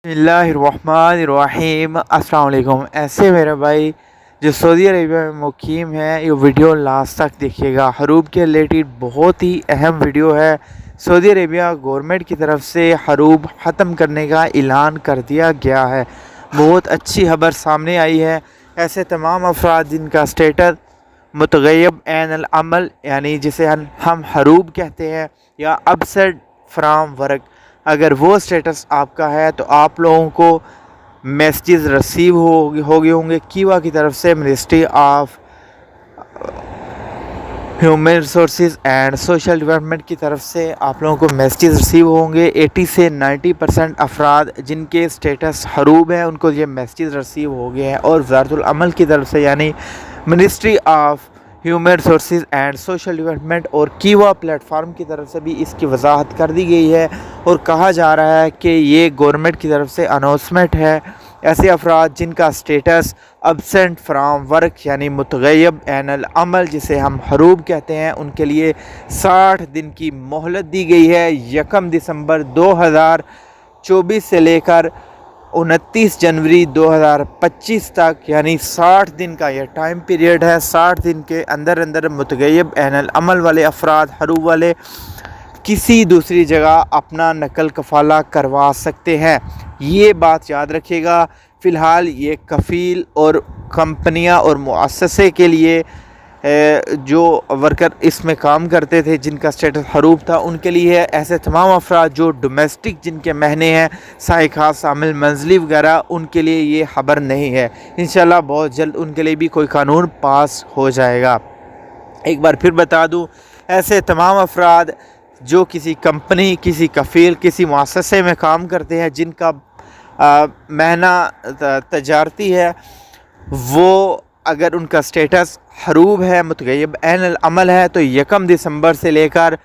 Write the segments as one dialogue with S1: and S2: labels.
S1: बिस्मिल्लाहिर्रहमानिर्रहीम। अस्सलाम वालेकुम। ऐसे मेरा भाई जो सऊदी अरेबिया में मुकीम है, ये वीडियो लास्ट तक देखिएगा। हरूब के रिलेटेड बहुत ही अहम वीडियो है। सऊदी अरेबिया गवर्नमेंट की तरफ से हरूब ख़त्म करने का ऐलान कर दिया गया है। बहुत अच्छी खबर सामने आई है। ऐसे तमाम अफराद जिनका स्टेटस मुतग़य्यब ऐन अमल यानी जिसे हम हरूब कहते हैं या अबसेंट फ्राम वर्क, अगर वो स्टेटस आपका है तो आप लोगों को मैसेजेस रिसीव हो गए होंगे कीवा की तरफ से। Ministry of human resources and social development की तरफ से आप लोगों को मैसेजेस रिसीव होंगे। 80 से 90% अफराद जिनके स्टेटस हरूब है उनको ये मैसेजेस रिसीव हो गए हैं। और वज़ारतुल अमल की तरफ से यानी ministry of human resources and social development और कीवा प्लेटफार्म की तरफ से भी इसकी वजाहत कर दी गई है। और कहा जा रहा है कि ये गवर्नमेंट की तरफ से अनाउंसमेंट है। ऐसे अफराद जिनका स्टेटस अब्सेंट फ्राम वर्क यानी मुतग़य्यब ऐन अमल जिसे हम हरूब कहते हैं, उनके लिए 60 दिन की मोहलत दी गई है। 1 दिसंबर 2024 से लेकर 29 जनवरी 2025 तक यानी 60 दिन का यह टाइम पीरियड है। 60 दिन के अंदर अंदर मुतग़य्यब ऐन अमल वाले अफराद, हरूब वाले, किसी दूसरी जगह अपना नकल कफ़ाला करवा सकते हैं। ये बात याद रखिएगा। फ़िलहाल ये कफ़ील और कंपनियां और मुअस्ससे के लिए जो वर्कर इसमें काम करते थे जिनका स्टेटस हरूब था उनके लिए है। ऐसे तमाम अफराद जो डोमेस्टिक जिनके महने हैं, साहिखात शामिल, मंजली वगैरह, उनके लिए ये खबर नहीं है। इंशाल्लाह बहुत जल्द उनके लिए भी कोई कानून पास हो जाएगा। एक बार फिर बता दूं, ऐसे तमाम अफराद जो किसी कंपनी, किसी कफ़ील, किसी मुअस्ससे में काम करते हैं जिनका महना तजारती है, वो अगर उनका स्टेटस हरूब है, मुतग़य्यब ऐन अमल है, तो 1 दिसंबर से लेकर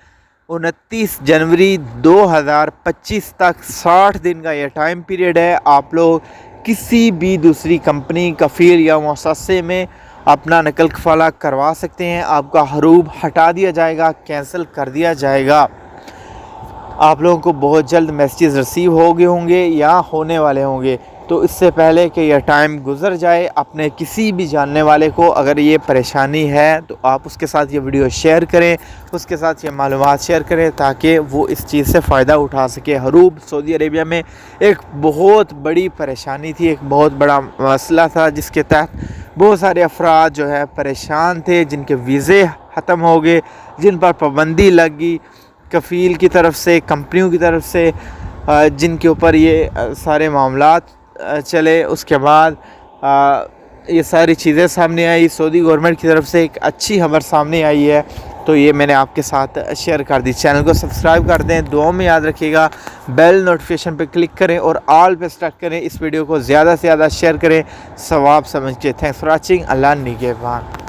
S1: 29 जनवरी 2025 तक 60 दिन का यह टाइम पीरियड है। आप लोग किसी भी दूसरी कंपनी, कफ़ील या मुअस्ससे में अपना नकल कफ़ाला करवा सकते हैं। आपका हरूब हटा दिया जाएगा, कैंसिल कर दिया जाएगा। आप लोगों को बहुत जल्द मैसेजेस रिसीव हो गए होंगे या होने वाले होंगे। तो इससे पहले कि यह टाइम गुजर जाए, अपने किसी भी जानने वाले को अगर ये परेशानी है तो आप उसके साथ ये वीडियो शेयर करें, उसके साथ ये मालूमात शेयर करें ताकि वो इस चीज़ से फ़ायदा उठा सके। हरूब सऊदी अरेबिया में एक बहुत बड़ी परेशानी थी, एक बहुत बड़ा मसला था जिसके तहत बहुत सारे अफराद जो है परेशान थे, जिनके वीज़े ख़त्म हो गए, जिन पर पाबंदी लगी कफ़ील की तरफ से, कंपनियों की तरफ से, जिनके ऊपर ये सारे मामलात चले। उसके बाद ये सारी चीज़ें सामने आई। सऊदी गवर्नमेंट की तरफ से एक अच्छी खबर सामने आई है, तो ये मैंने आपके साथ शेयर कर दी। चैनल को सब्सक्राइब कर दें, दुआओं में याद रखिएगा, बेल नोटिफिकेशन पे क्लिक करें और ऑल पे स्टार्ट करें। इस वीडियो को ज़्यादा से ज़्यादा शेयर करें सवाब समझ के। Thanks for watching. अल्लाह निगहबान।